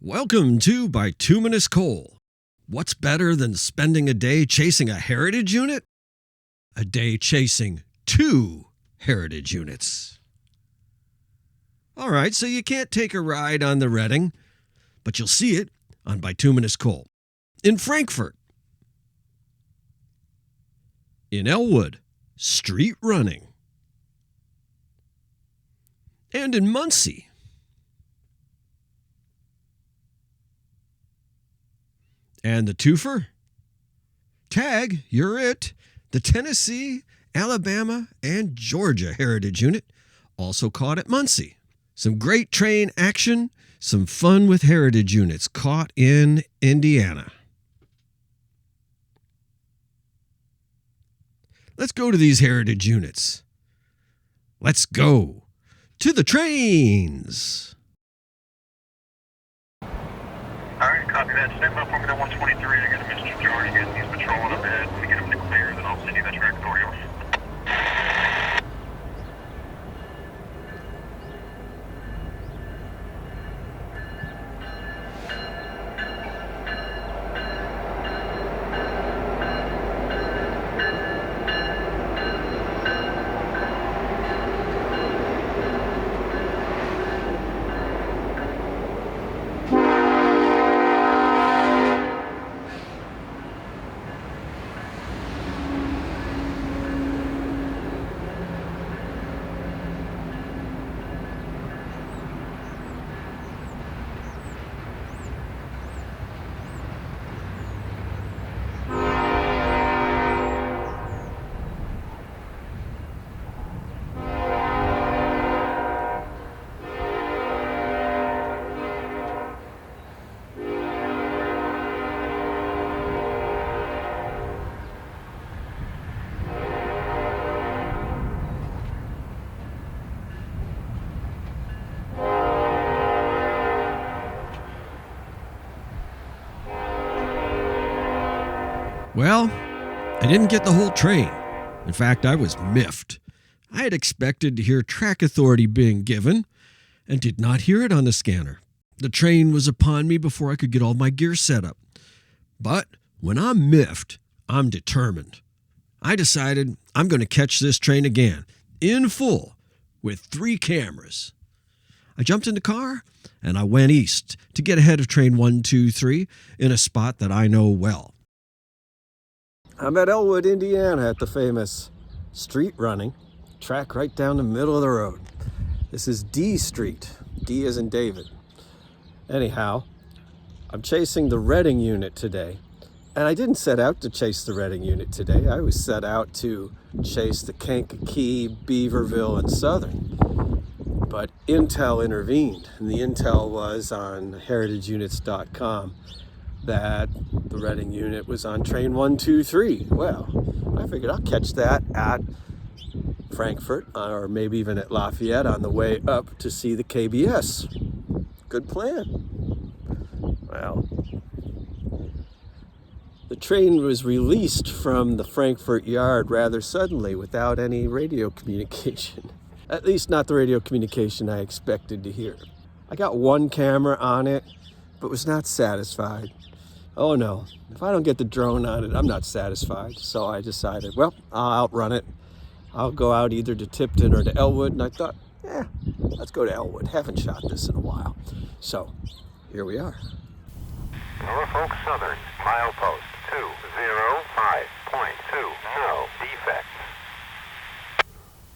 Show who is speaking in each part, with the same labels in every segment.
Speaker 1: Welcome to Bituminous Kole. What's better than spending a day chasing a heritage unit? A day chasing 2 heritage units. All right, so you can't take a ride on the Reading, but you'll see it on Bituminous Kole. In Frankfort. In Elwood, street running. And in Muncie. And the twofer? Tag, you're it. The Tennessee, Alabama, and Georgia Heritage Unit also caught at Muncie. Some great train action, some fun with heritage units caught in Indiana. Let's go to these heritage units. Let's go to the trains.
Speaker 2: All right, copy that. Stand by for me at 123. I got a Mr. Jordan. He's patrolling up ahead. When we get him to clear, then I'll send you that track authority off.
Speaker 1: Well, I didn't get the whole train. In fact, I was miffed. I had expected to hear track authority being given and did not hear it on the scanner. The train was upon me before I could get all my gear set up. But when I'm miffed, I'm determined. I decided I'm going to catch this train again, in full, with 3 cameras. I jumped in the car and I went east to get ahead of train 123 in a spot that I know well. I'm at Elwood, Indiana at the famous street running track right down the middle of the road. This is D Street. D as in David. Anyhow, I'm chasing the Reading unit today. And I didn't set out to chase the Reading unit today. I was set out to chase the Kankakee, Beaverville, and Southern. But Intel intervened. And the intel was on heritageunits.com. that the Reading unit was on train 123. Well, I figured I'll catch that at Frankfort or maybe even at Lafayette on the way up to see the KBS. Good plan. Well, the train was released from the Frankfort yard rather suddenly without any radio communication. At least not the radio communication I expected to hear. I got 1 camera on it, but was not satisfied. Oh no, if I don't get the drone on it, I'm not satisfied. So I decided, well, I'll outrun it. I'll go out either to Tipton or to Elwood. And I thought, let's go to Elwood. Haven't shot this in a while. So here we are.
Speaker 2: Norfolk Southern, milepost 205.2. No defects.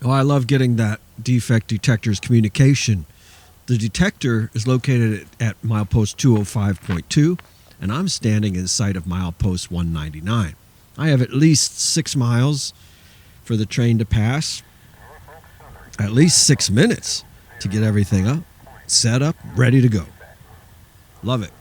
Speaker 1: Oh, I love getting that defect detector's communication. The detector is located at milepost 205.2. And I'm standing in sight of milepost 199. I have at least 6 miles for the train to pass, at least 6 minutes to get everything up, set up, ready to go. Love it.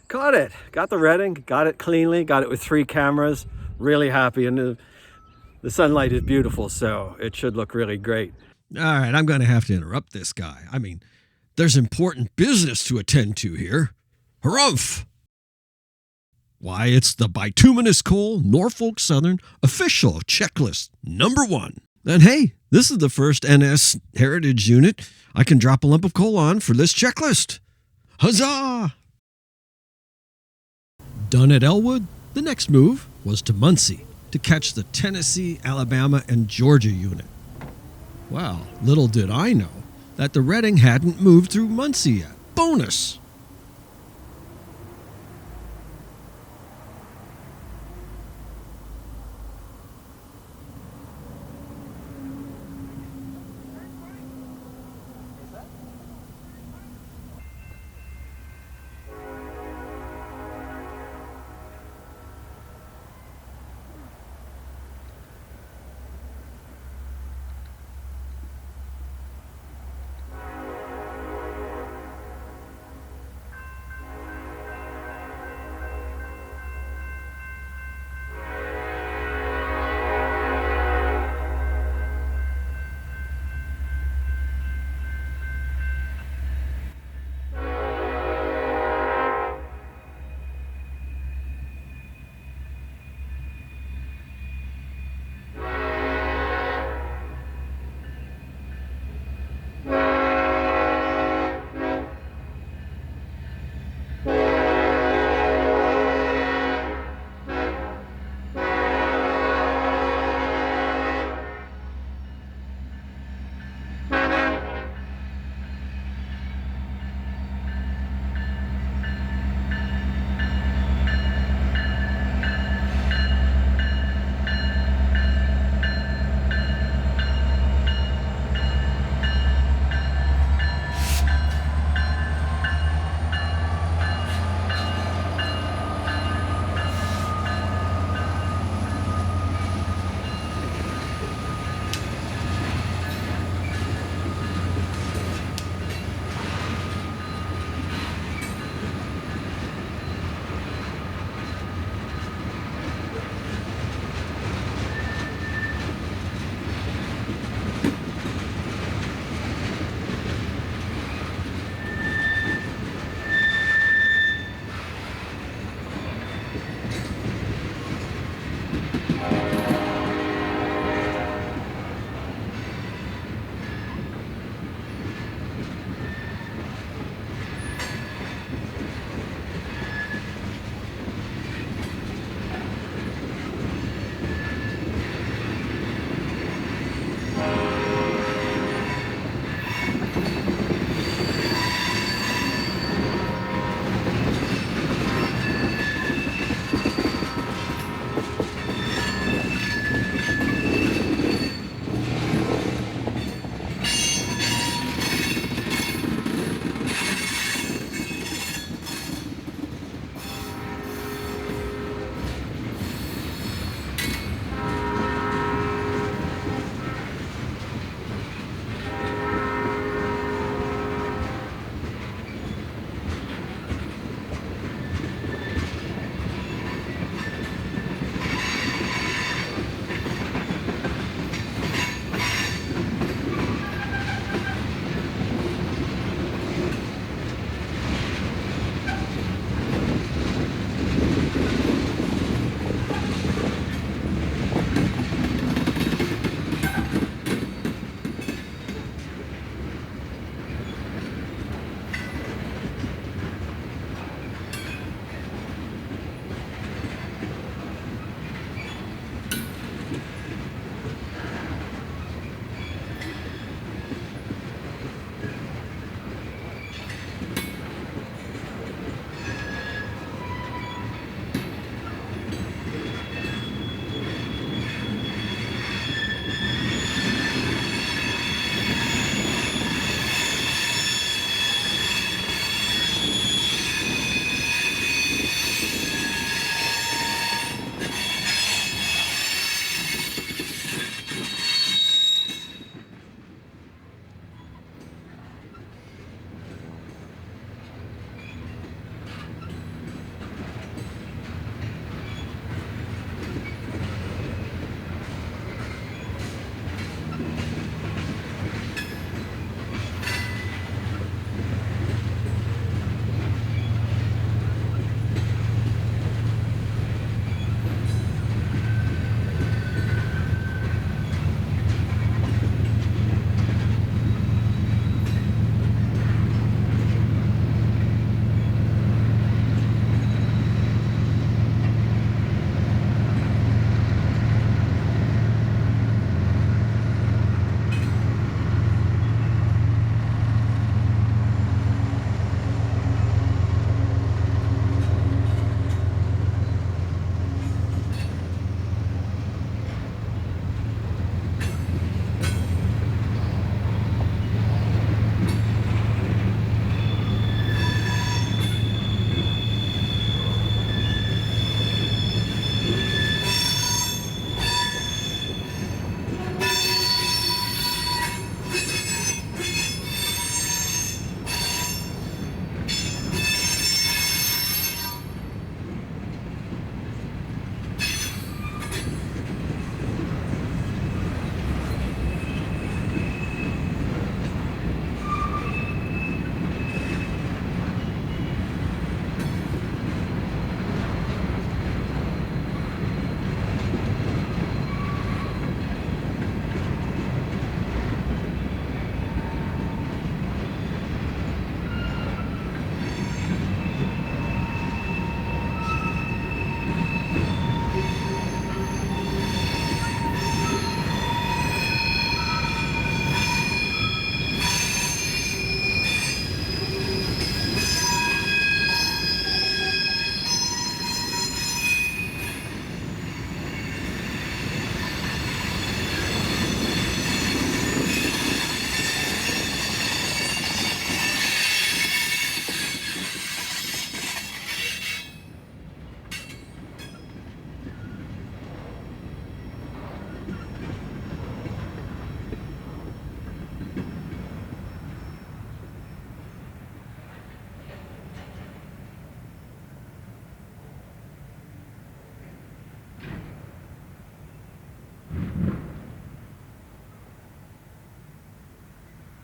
Speaker 3: Got it. Got the Redding. Got it cleanly. Got it with 3 cameras. Really happy. And the sunlight is beautiful, so it should look really great.
Speaker 1: All right, I'm going to have to interrupt this guy. I mean, there's important business to attend to here. Harumph! Why, it's the Bituminous Kole Norfolk Southern official checklist number 1. And hey, this is the first NS Heritage unit I can drop a lump of coal on for this checklist. Huzzah! Done at Elwood, the next move was to Muncie to catch the Tennessee, Alabama, and Georgia unit. Well, little did I know that the Redding hadn't moved through Muncie yet. Bonus!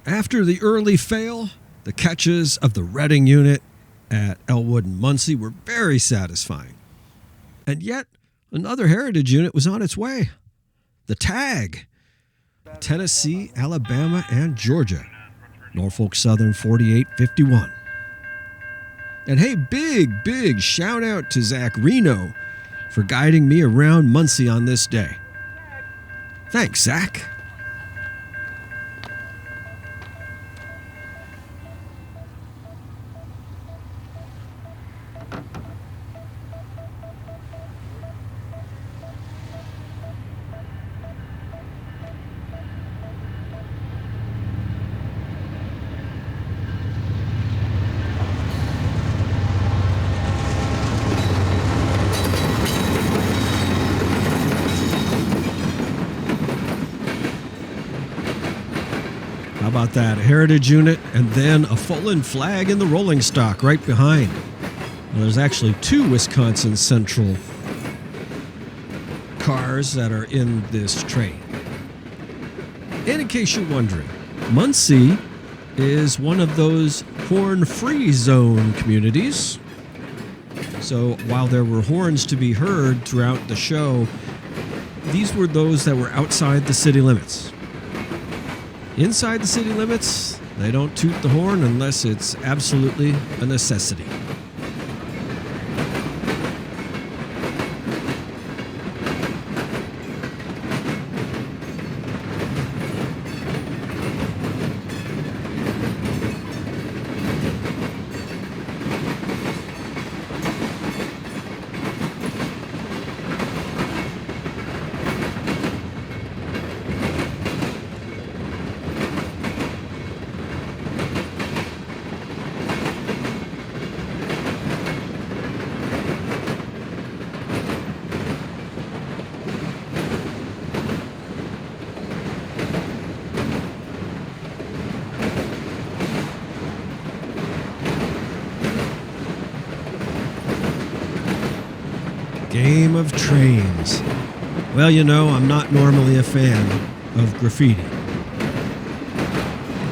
Speaker 1: After the early fail, the catches of the Reading unit at Elwood and Muncie were very satisfying. And yet, another heritage unit was on its way. The TAG. Tennessee, Alabama, and Georgia. Norfolk Southern 4851. And hey, big shout out to Zach Reno for guiding me around Muncie on this day. Thanks, Zach. How about that? A heritage unit and then a fallen flag in the rolling stock right behind. Well, there's actually two Wisconsin Central cars that are in this train. And in case you're wondering, Muncie is one of those horn-free zone communities. So while there were horns to be heard throughout the show, these were those that were outside the city limits. Inside the city limits, they don't toot the horn unless it's absolutely a necessity. Game of trains. Well, you know, I'm not normally a fan of graffiti.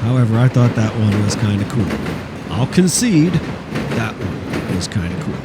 Speaker 1: However, I thought that one was kind of cool. I'll concede that one was kind of cool.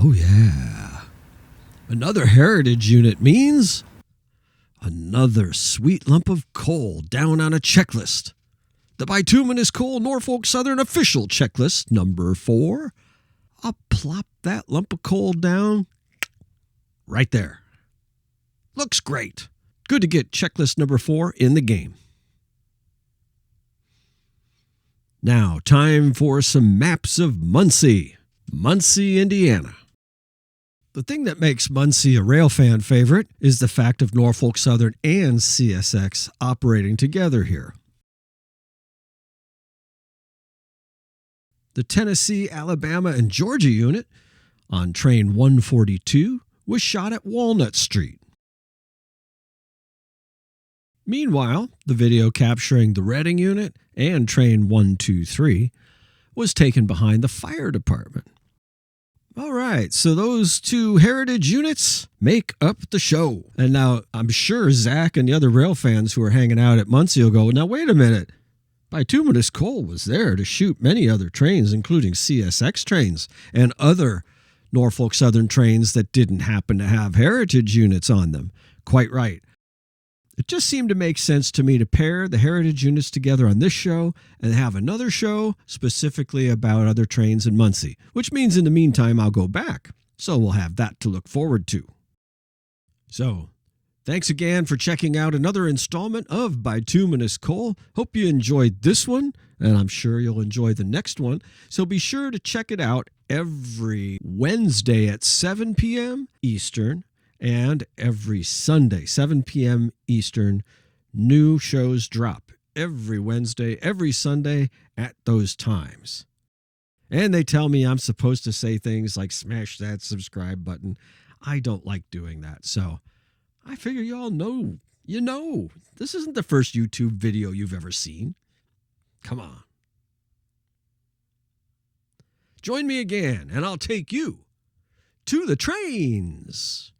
Speaker 1: Oh, yeah. Another heritage unit means another sweet lump of coal down on a checklist. The Bituminous Kole Norfolk Southern official checklist, number 4. I'll plop that lump of coal down right there. Looks great. Good to get checklist number 4 in the game. Now, time for some maps of Muncie. Muncie, Indiana. The thing that makes Muncie a railfan favorite is the fact of Norfolk Southern and CSX operating together here. The Tennessee, Alabama, and Georgia unit on train 142 was shot at Walnut Street. Meanwhile, the video capturing the Reading unit and train 123 was taken behind the fire department. All right, so those two heritage units make up the show. And now I'm sure Zach and the other rail fans who are hanging out at Muncie will go, now wait a minute. Bituminous Kole was there to shoot many other trains, including CSX trains and other Norfolk Southern trains that didn't happen to have heritage units on them. Quite right. It just seemed to make sense to me to pair the heritage units together on this show and have another show specifically about other trains in Muncie, which means in the meantime I'll go back. So we'll have that to look forward to. So, thanks again for checking out another installment of Bituminous Kole. Hope you enjoyed this one, and I'm sure you'll enjoy the next one. So be sure to check it out every Wednesday at 7 p.m. Eastern. And every Sunday, 7 p.m. Eastern, new shows drop every Wednesday, every Sunday at those times. And they tell me I'm supposed to say things like smash that subscribe button. I don't like doing that. So I figure you all know, this isn't the first YouTube video you've ever seen. Come on. Join me again, and I'll take you to the trains.